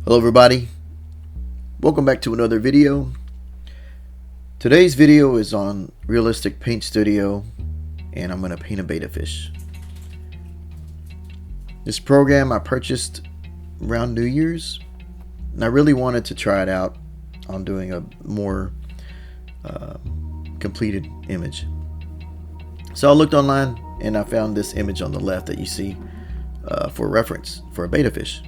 Hello everybody, welcome back to another video. Today's video is on Realistic Paint Studio and I'm going to paint a betta fish. This program I purchased around New Year's and I really wanted to try it out on doing a more completed image. So I looked online and I found this image on the left that you see for reference for a betta fish.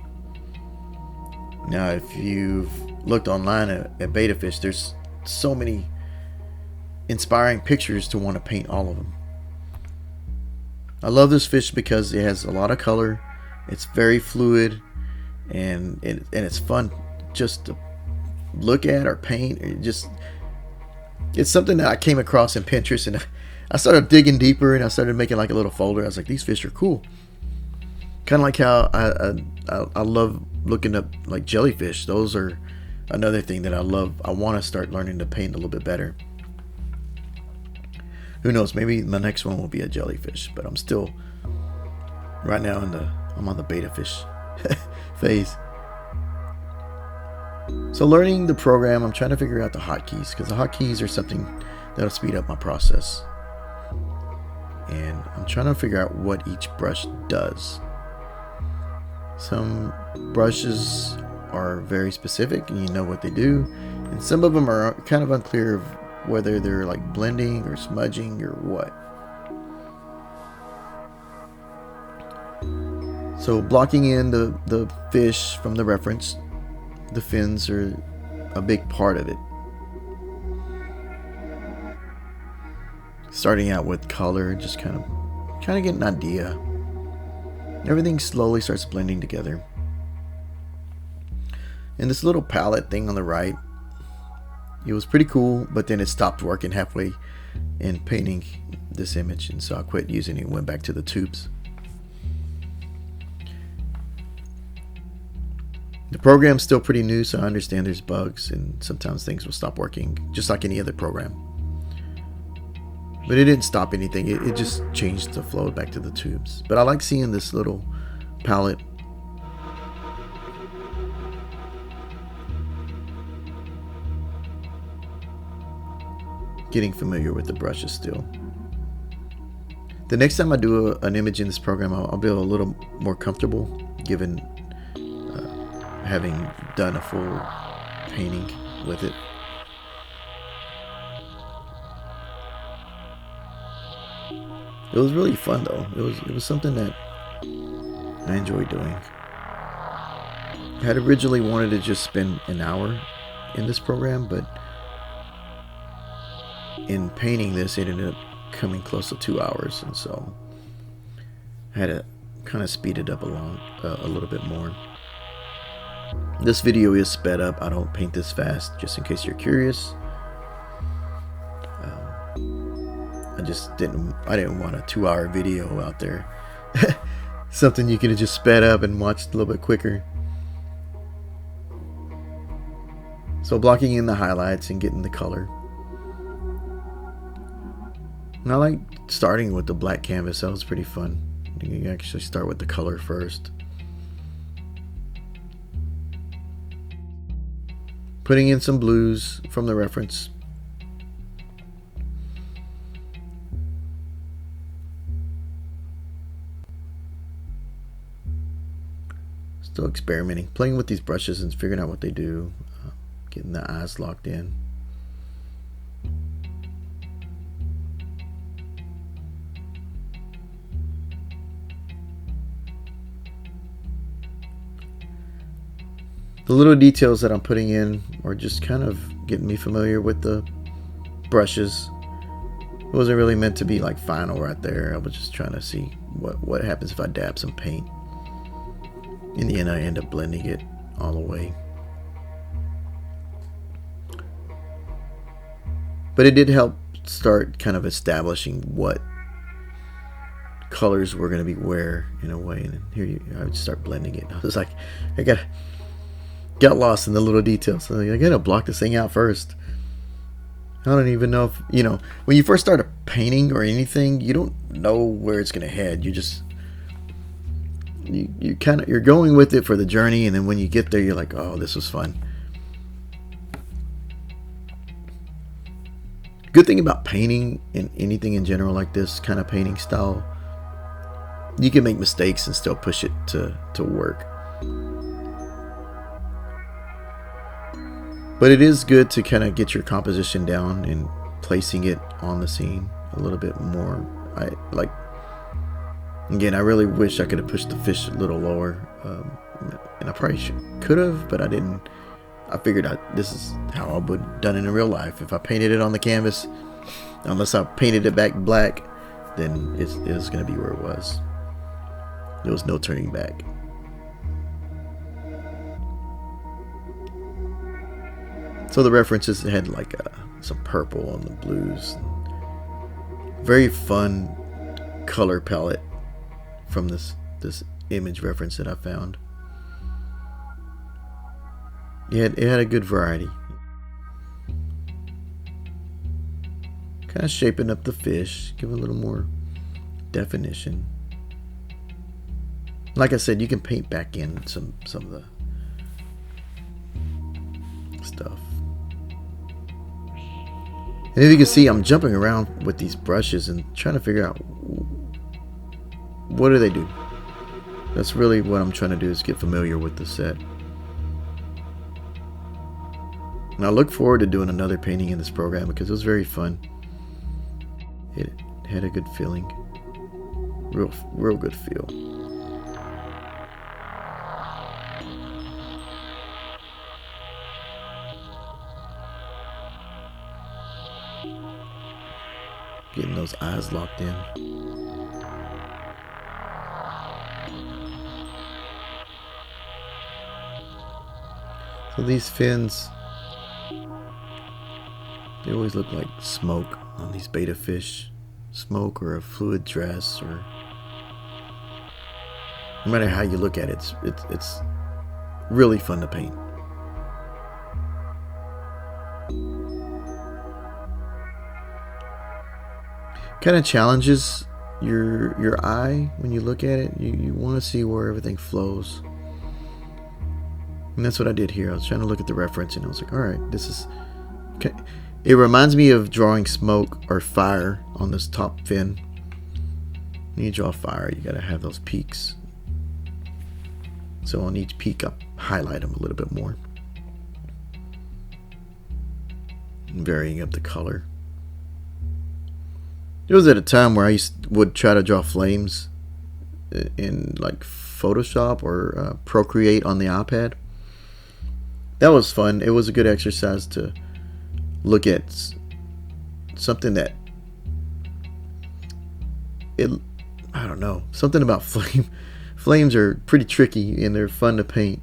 Now, if you've looked online at betta fish, there's so many inspiring pictures to want to paint all of them. I love this fish because it has a lot of color. It's very fluid, and it's fun just to look at or paint. It's something that I came across in Pinterest, and I started digging deeper, and I started making like a little folder. I was like, these fish are cool. Kind of like how I love looking up like jellyfish. Those are another thing that I love. I want to start learning to paint a little bit better. Who knows, maybe my next one will be a jellyfish, but I'm still right now I'm on the betta fish phase. So learning the program, I'm trying to figure out the hotkeys, because the hotkeys are something that'll speed up my process, and I'm trying to figure out what each brush does. Some brushes are very specific and you know what they do, and some of them are kind of unclear of whether they're like blending or smudging or what. So blocking in the fish from the reference, the fins are a big part of it. Starting out with color, just kind of get an idea. Everything slowly starts blending together. And this little palette thing on the right, it was pretty cool, but then it stopped working halfway in painting this image, and so I quit using it and went back to the tubes. The program's still pretty new, so I understand there's bugs and sometimes things will stop working, just like any other program. But it didn't stop anything, it just changed the flow back to the tubes. But I like seeing this little palette. Getting familiar with the brushes still. The next time I do an image in this program, I'll be a little more comfortable, given having done a full painting with it. It was really fun though. It was something that I enjoyed doing. I had originally wanted to just spend an hour in this program, but in painting this, it ended up coming close to 2 hours, and so I had to kind of speed it up along a little bit more. This video is sped up. I don't paint this fast, just in case you're curious. I didn't want a 2-hour video out there. Something you could have just sped up and watched a little bit quicker. So blocking in the highlights and getting the color. And I like starting with the black canvas. That was pretty fun. You can actually start with the color first. Putting in some blues from the reference. Still experimenting, playing with these brushes and figuring out what they do, getting the eyes locked in. The little details that I'm putting in are just kind of getting me familiar with the brushes. It wasn't really meant to be like final right there. I was just trying to see what happens if I dab some paint. In the end, I end up blending it all the way. But it did help start kind of establishing what colors were going to be where in a way. And here I would start blending it. I was like, I got lost in the little details. So I gotta block this thing out first. I don't even know if, when you first start a painting or anything, you don't know where it's gonna head. you're going with it for the journey, and then when you get there, you're like, oh, this was fun. Good thing about painting and anything in general like this kind of painting style, you can make mistakes and still push it to work. But it is good to kind of get your composition down and placing it on the scene a little bit more. Again, I really wish I could have pushed the fish a little lower, and I probably could have, but I didn't. I figured this is how I would have done it in real life. If I painted it on the canvas, unless I painted it back black, then it was going to be where it was. There was no turning back. So the references had like some purple and the blues. Very fun color palette from this image reference that I found. It had a good variety. Kind of shaping up the fish, give a little more definition. Like I said, you can paint back in some of the stuff. And if you can see, I'm jumping around with these brushes and trying to figure out what do they do. That's really what I'm trying to do, is get familiar with the set. And I look forward to doing another painting in this program because it was very fun. It had a good feeling. Real good feel. Getting those eyes locked in. So these fins, they always look like smoke on these betta fish. Smoke or a fluid dress, or no matter how you look at it, it's really fun to paint. Kind of challenges your eye when you look at it. You want to see where everything flows. And that's what I did here. I was trying to look at the reference and I was like, alright, this is... Okay. It reminds me of drawing smoke or fire on this top fin. When you draw fire, you gotta have those peaks. So on each peak, I highlight them a little bit more. And varying up the color. It was at a time where I would try to draw flames in like Photoshop or Procreate on the iPad. That was fun. It was a good exercise to look at something that I don't know, something about flames are pretty tricky and they're fun to paint.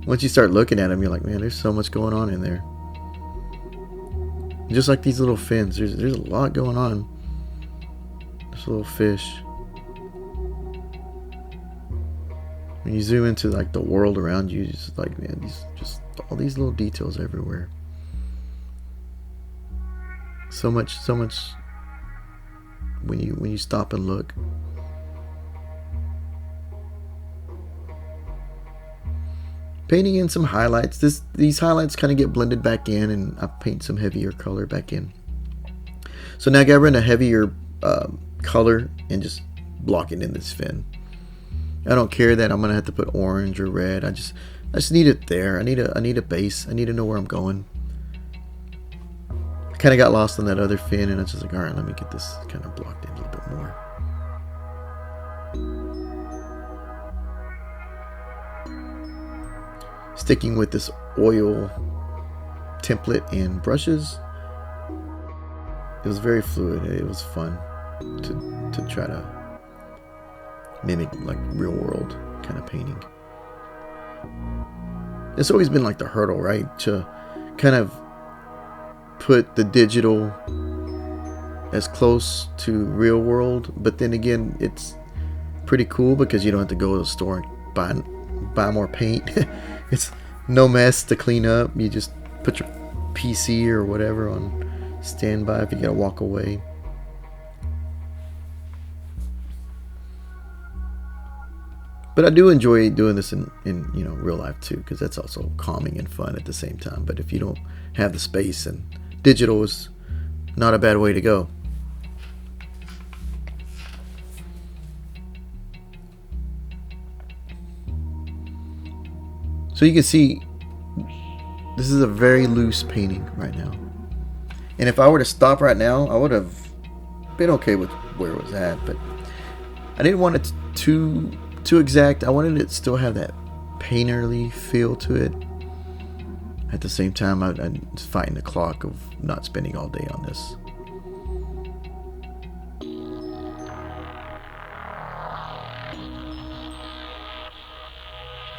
Once you start looking at them, you're like, man, there's so much going on in there. Just like these little fins, there's a lot going on. This little fish. When you zoom into like the world around you, it's like, man, just all these little details everywhere. So much when you stop and look. Painting in some highlights. These highlights kind of get blended back in, and I paint some heavier color back in. So now I got rid of a heavier color and just block it in this fin. I don't care that I'm gonna have to put orange or red. I just need it there. I need a base. I need to know where I'm going. I kind of got lost on that other fin, and I was just like, all right, let me get this kind of blocked in a little bit more. Sticking with this oil template and brushes, it was very fluid. It was fun to try to mimic like real world kind of painting. It's always been like the hurdle, right? To kind of put the digital as close to real world, but then again, it's pretty cool because you don't have to go to the store and buy more paint. It's no mess to clean up. You just put your PC or whatever on standby if you gotta walk away. But I do enjoy doing this in real life too, because that's also calming and fun at the same time. But if you don't have the space, and digital is not a bad way to go. So you can see this is a very loose painting right now. And if I were to stop right now, I would have been okay with where it was at. But I didn't want it too exact. I wanted it to still have that painterly feel to it. At the same time, I'm fighting the clock of not spending all day on this.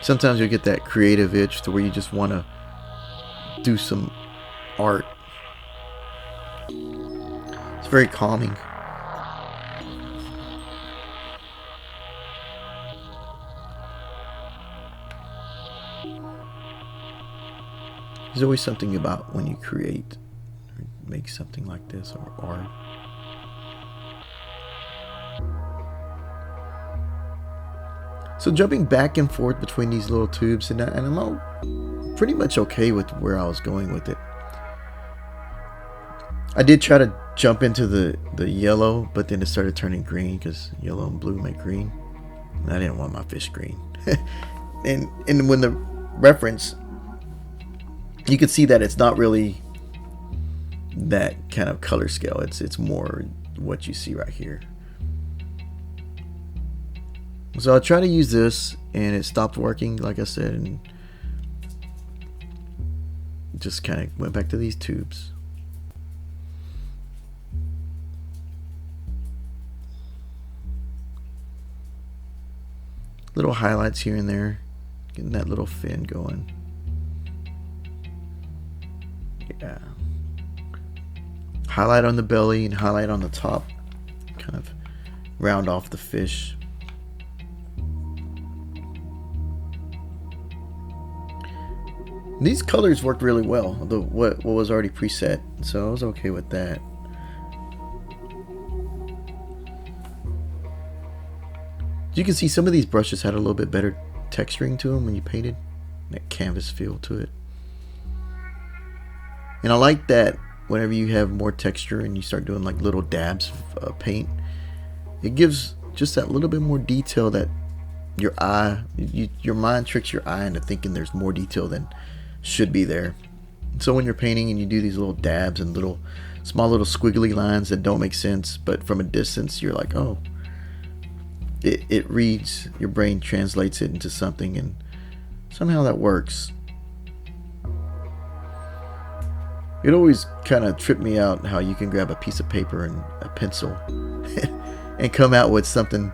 Sometimes you get that creative itch to where you just want to do some art. It's very calming. There's always something about when you create or make something like this or art. So jumping back and forth between these little tubes, and I'm all pretty much okay with where I was going with it. I did try to jump into the yellow, but then it started turning green because yellow and blue make green. And I didn't want my fish green. and when the reference, you can see that it's not really that kind of color scale. It's more what you see right here. So I tried to use this and it stopped working, like I said, and just kind of went back to these tubes. Little highlights here and there, getting that little fin going. Yeah. Highlight on the belly and highlight on the top, kind of round off the fish. These colors worked really well, what was already preset, so I was okay with that. You can see some of these brushes had a little bit better texturing to them when you painted, that canvas feel to it. And I like that whenever you have more texture and you start doing like little dabs of paint, it gives just that little bit more detail that your eye, your mind tricks your eye into thinking there's more detail than should be there. So when you're painting and you do these little dabs and small little squiggly lines that don't make sense, but from a distance you're like, oh, it reads, your brain translates it into something, and somehow that works. It always kind of tripped me out how you can grab a piece of paper and a pencil and come out with something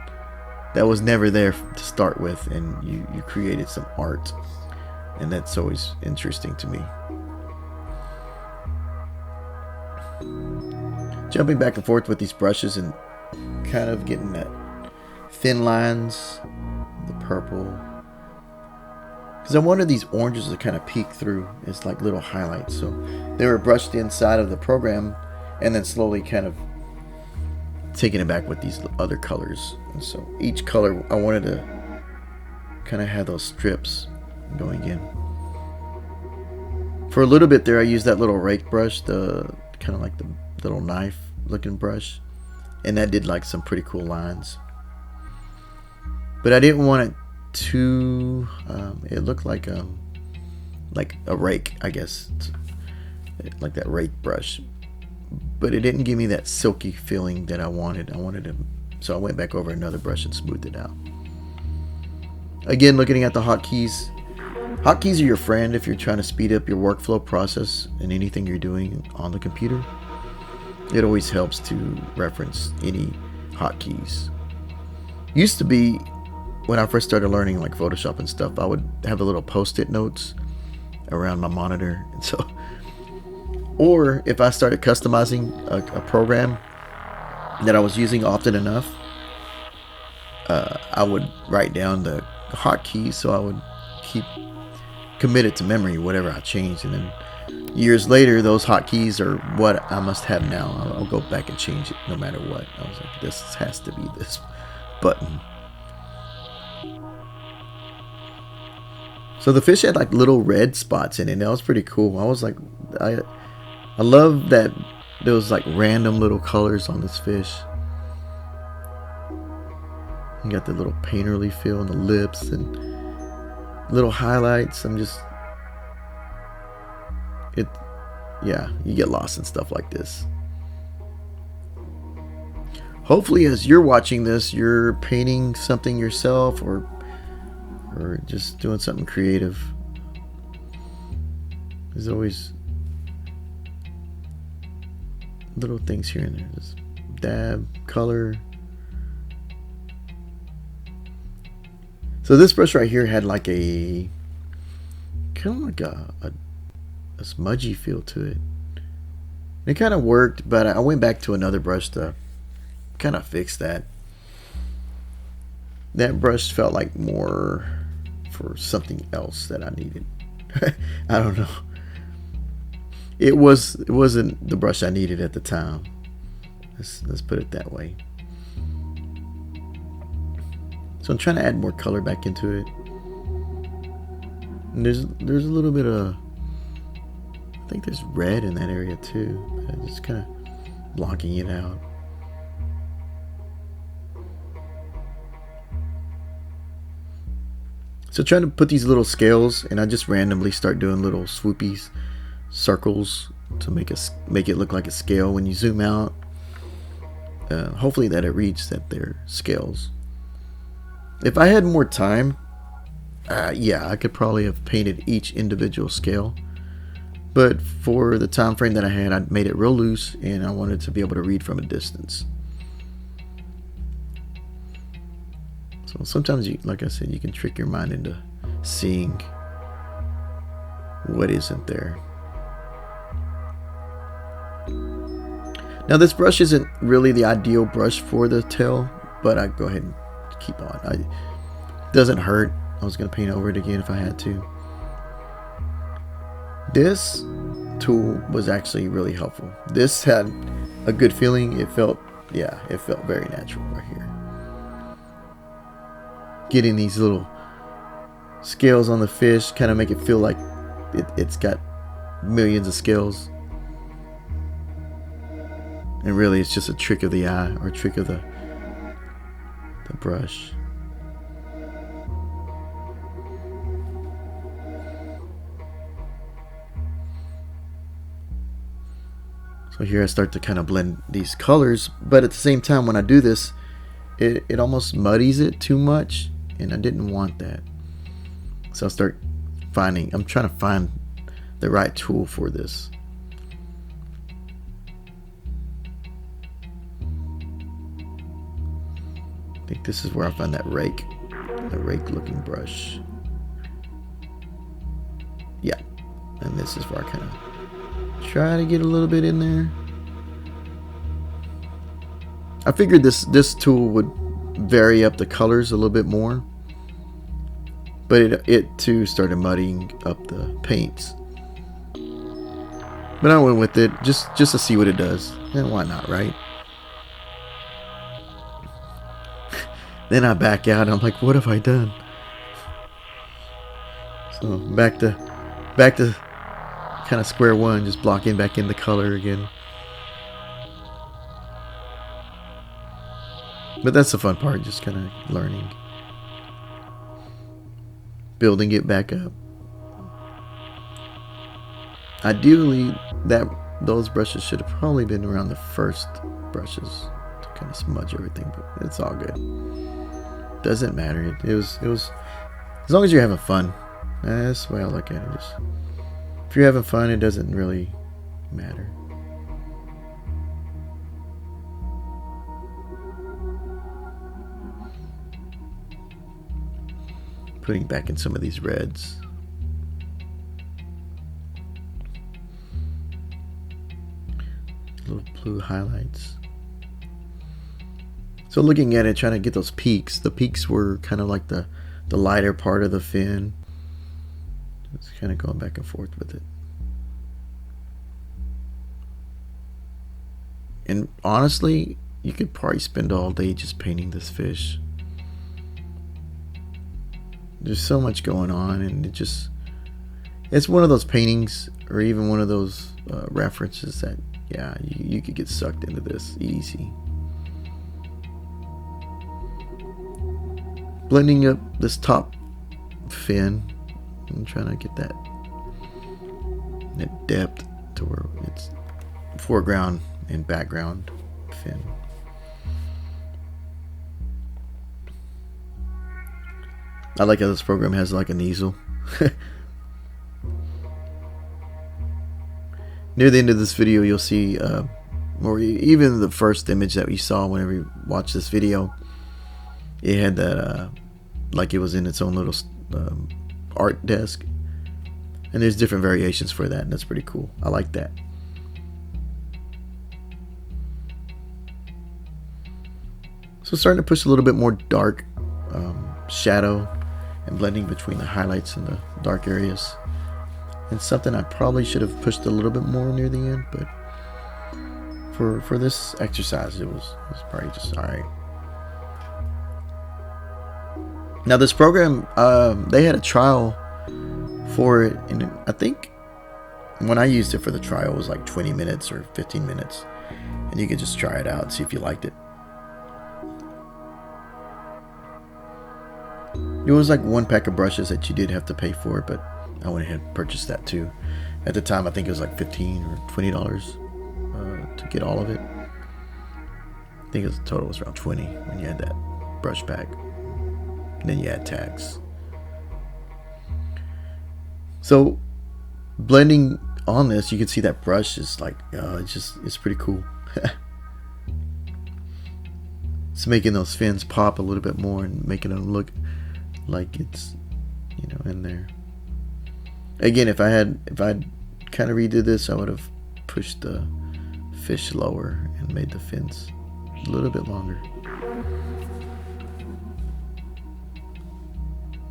that was never there to start with, and you created some art. And that's always interesting to me. Jumping back and forth with these brushes and kind of getting that thin lines, the purple. Because I wanted these oranges to kind of peek through as like little highlights. So they were brushed inside of the program and then slowly kind of taking it back with these other colors. And so each color I wanted to kind of have those strips going in. For a little bit there I used that little rake brush, the kind of like the little knife looking brush, and that did like some pretty cool lines. But I didn't want it too it looked like a rake, I guess, like that rake brush, but it didn't give me that silky feeling that I wanted. So I went back over another brush and smoothed it out. Again, looking at the hotkeys. Hotkeys are your friend if you're trying to speed up your workflow process in anything you're doing on the computer. It always helps to reference any hotkeys. Used to be, when I first started learning like Photoshop and stuff, I would have a little post-it notes around my monitor, and so, or if I started customizing a program that I was using often enough, I would write down the hotkeys so I would keep committed to memory whatever I changed, and then years later those hotkeys are what I must have now. I'll go back and change it no matter what. I was like, this has to be this button. So the fish had like little red spots in it. That was pretty cool. I was like, I love that there was like random little colors on this fish. You got the little painterly feel on the lips and little highlights. Yeah, you get lost in stuff like this. Hopefully as you're watching this, you're painting something yourself or just doing something creative. There's always little things here and there. Just dab, color. So this brush right here had like a kind of like a smudgy feel to it. It kind of worked, but I went back to another brush to kind of fix that. That brush felt like more for something else that I needed. I don't know. It wasn't the brush I needed at the time. Let's put it that way. So I'm trying to add more color back into it. And there's a little bit of, I think there's red in that area too. But just kind of blocking it out. So trying to put these little scales, and I just randomly start doing little swoopies, circles to make it look like a scale when you zoom out. Hopefully that it reads that they're scales. If I had more time, yeah, I could probably have painted each individual scale. But for the time frame that I had, I made it real loose, and I wanted to be able to read from a distance. So sometimes, like I said, you can trick your mind into seeing what isn't there. Now this brush isn't really the ideal brush for the tail, but I go ahead and keep on. It doesn't hurt. I was going to paint over it again if I had to. This tool was actually really helpful. This had a good feeling. It felt very natural right here. Getting these little scales on the fish kind of make it feel like it's got millions of scales. And really it's just a trick of the eye or a trick of the brush. So here I start to kind of blend these colors, but at the same time when I do this, it almost muddies it too much, and I didn't want that. So I'm trying to find the right tool for this. I think this is where I find that rake looking brush. Yeah, and this is where I kind of try to get a little bit in there. I figured this tool would vary up the colors a little bit more, but it too started muddying up the paints. But I went with it just to see what it does, and why not, right? Then I back out. I'm like, what have I done? So back to kind of square one, just blocking back in the color again. But that's the fun part, just kind of learning, building it back up. Ideally, those brushes should have probably been around the first brushes to kind of smudge everything, but it's all good. Doesn't matter. It was as long as you're having fun. That's the way I look at it. If you're having fun, it doesn't really matter. Putting back in some of these reds. Little blue highlights. So looking at it, trying to get those peaks. The peaks were kind of like the lighter part of the fin. Just kind of going back and forth with it. And honestly, you could probably spend all day just painting this fish. there's so much going on, and it's one of those paintings or even one of those references that, yeah, you could get sucked into this easy. Blending up this top fin. I'm trying to get that depth to where it's foreground and background fin. I like how this program has like an easel. Near the end of this video, you'll see, or even the first image that we saw whenever you watched this video, it had that, like it was in its own little art desk. And there's different variations for that, and that's pretty cool. I like that. So starting to push a little bit more dark shadow and blending between the highlights and the dark areas. And something I probably should have pushed a little bit more near the end, but for this exercise, it was probably just alright. Now this program, they had a trial for it, and I think when I used it for the trial, it was like 20 minutes or 15 minutes, and you could just try it out and see if you liked it. It was like one pack of brushes that you did have to pay for, but I went ahead and purchased that too. At the time, I think it was like $15 or $20 to get all of it. I think the total was around 20 when you had that brush pack. And then you add tax. So blending on this, you can see that brush is like, it's pretty cool. It's making those fins pop a little bit more and making them look like it's, in there. Again, if I'd kind of redid this, I would have pushed the fish lower and made the fins a little bit longer.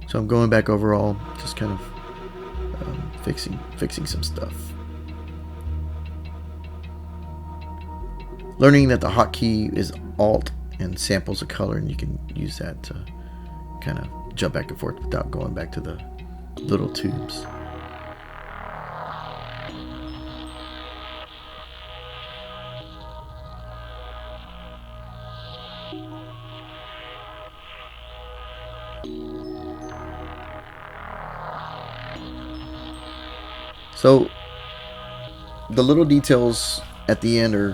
So I'm going back overall, just kind of fixing some stuff. Learning that the hotkey is Alt and samples a color, and you can use that to kind of jump back and forth without going back to the little tubes. So the little details at the end are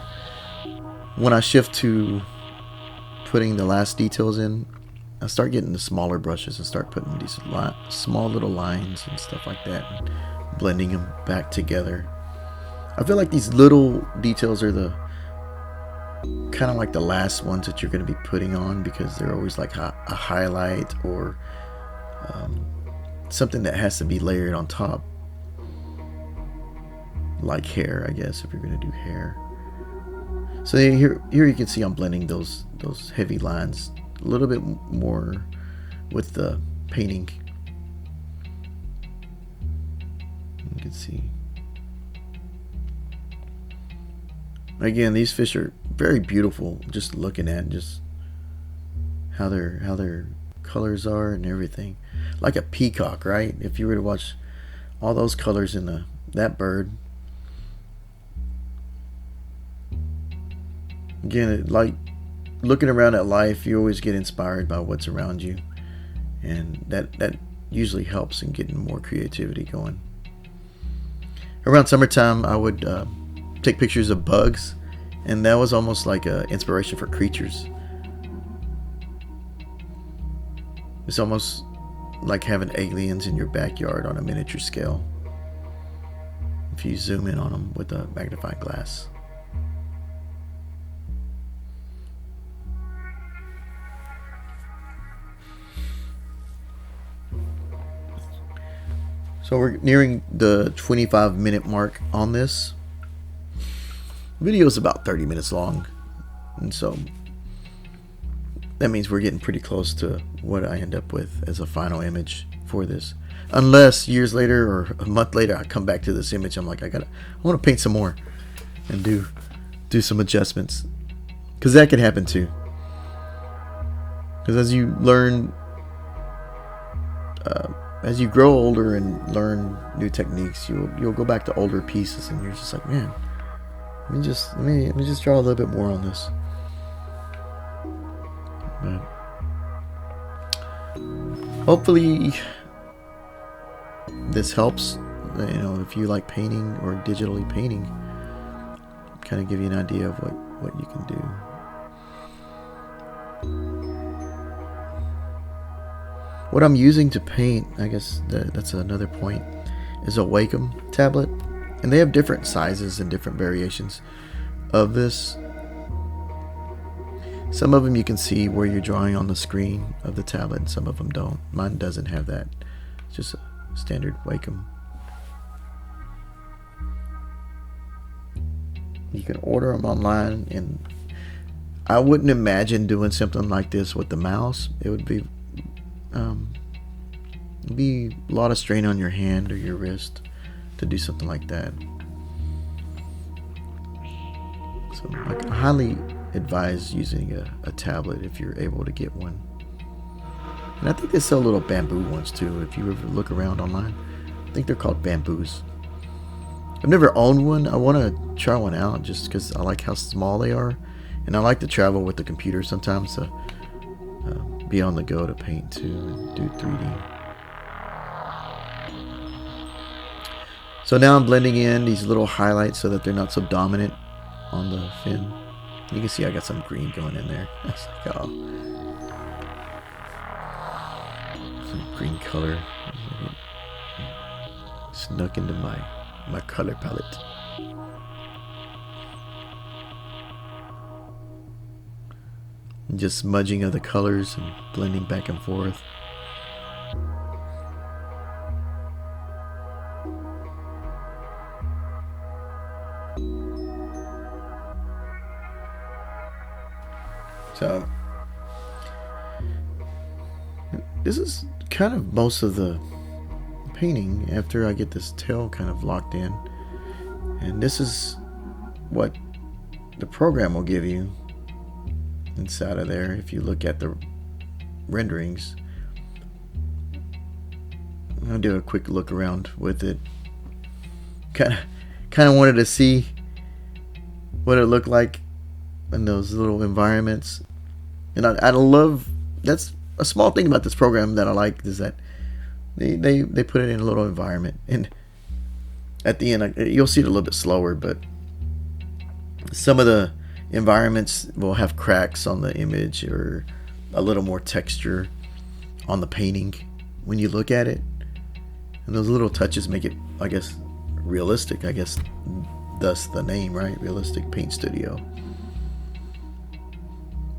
when I shift to putting the last details in, I start getting the smaller brushes and start putting these small little lines and stuff like that and blending them back together. I feel like these little details are the kind of like the last ones that you're going to be putting on, because they're always like a highlight or something that has to be layered on top. Like hair, I guess, if you're going to do hair. So here you can see I'm blending those heavy lines a little bit more with the painting. You can see. Again, these fish are very beautiful. Just looking at just how their colors are and everything, like a peacock, right? If you were to watch all those colors in that bird. Again, like looking around at life, you always get inspired by what's around you, and that usually helps in getting more creativity going. Around summertime, I would take pictures of bugs, and that was almost like an inspiration for creatures. It's almost like having aliens in your backyard on a miniature scale if you zoom in on them with a magnifying glass. So we're nearing the 25-minute mark on this. The video is about 30 minutes long, and so that means we're getting pretty close to what I end up with as a final image for this. Unless years later or a month later I come back to this image, I'm like, I want to paint some more and do some adjustments, because that can happen too. Because as you learn as you grow older and learn new techniques, you'll go back to older pieces, and you're just like, man, let me just draw a little bit more on this. But hopefully this helps. If you like painting or digitally painting, kind of give you an idea of what you can do. What I'm using to paint, I guess that's another point, is a Wacom tablet. And they have different sizes and different variations of this. Some of them you can see where you're drawing on the screen of the tablet, and some of them don't. Mine doesn't have that. It's just a standard Wacom. You can order them online, and I wouldn't imagine doing something like this with the mouse. It would be a lot of strain on your hand or your wrist to do something like that. So I highly advise using a tablet if you're able to get one. And I think they sell little bamboo ones too. If you ever look around online, I think they're called bamboos. I've never owned one. I want to try one out just because I like how small they are, and I like to travel with the computer sometimes to be on the go to paint too and do 3D. So now I'm blending in these little highlights so that they're not so dominant on the fin. You can see I got some green going in there. That's like, oh, some green color snuck into my color palette. Just smudging of the colors and blending back and forth. So this is kind of most of the painting after I get this tail kind of locked in, and this is what the program will give you inside of there. If you look at the renderings, I'll do a quick look around with it. Kind of wanted to see what it looked like in those little environments, and I love, that's a small thing about this program that I like, is that they put it in a little environment, and at the end you'll see it a little bit slower, but some of the environments will have cracks on the image or a little more texture on the painting when you look at it, and those little touches make it, I guess, realistic. I guess thus the name, right? Realistic Paint Studio.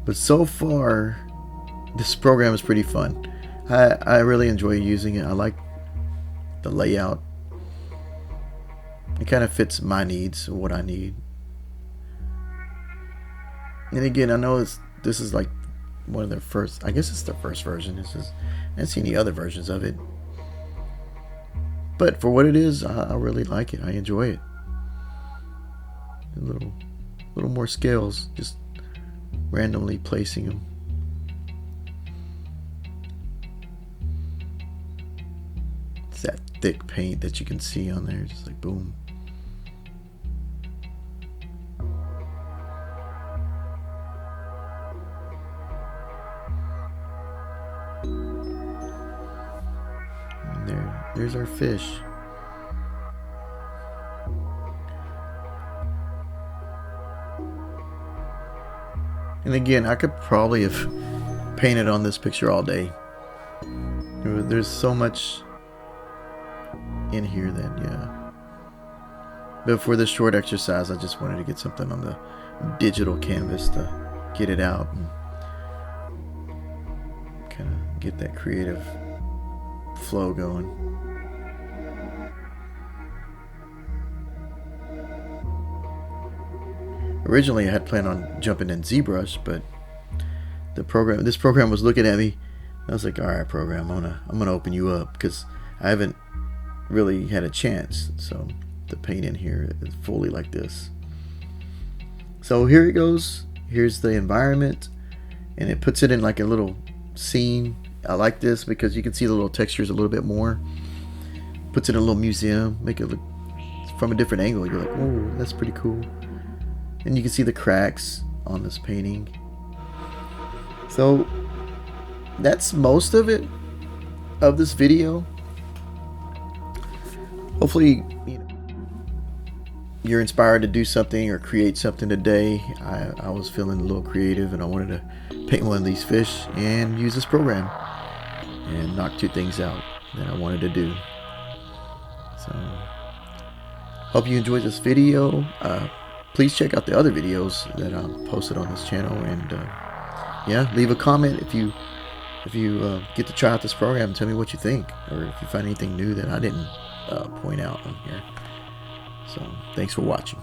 But so far this program is pretty fun. I really enjoy using it. I like the layout. It kind of fits my needs, what I need. And again, I know this is like one of their first, I guess it's the first version. I haven't seen any other versions of it. But for what it is, I really like it. I enjoy it. A little more scales, just randomly placing them. It's that thick paint that you can see on there, just like boom. And there's our fish. And again, I could probably have painted on this picture all day. There's so much in here that, yeah. But for this short exercise, I just wanted to get something on the digital canvas to get it out and kind of get that creative flow going. Originally, I had planned on jumping in ZBrush, but this program was looking at me. I was like, "All right, program, I'm gonna open you up because I haven't really had a chance." So the paint in here is fully like this. So here it goes. Here's the environment, and it puts it in like a little scene I like this because you can see the little textures a little bit more. Puts it in a little museum, make it look from a different angle. You're like, oh, that's pretty cool. And you can see the cracks on this painting. So that's most of it, of this video. Hopefully, you're inspired to do something or create something today. I was feeling a little creative and I wanted to paint one of these fish and use this program and knock 2 things out that I wanted to do. So hope you enjoyed this video. Please check out the other videos that I posted on this channel, and yeah, leave a comment if you get to try out this program and tell me what you think, or if you find anything new that I didn't point out on here. So thanks for watching.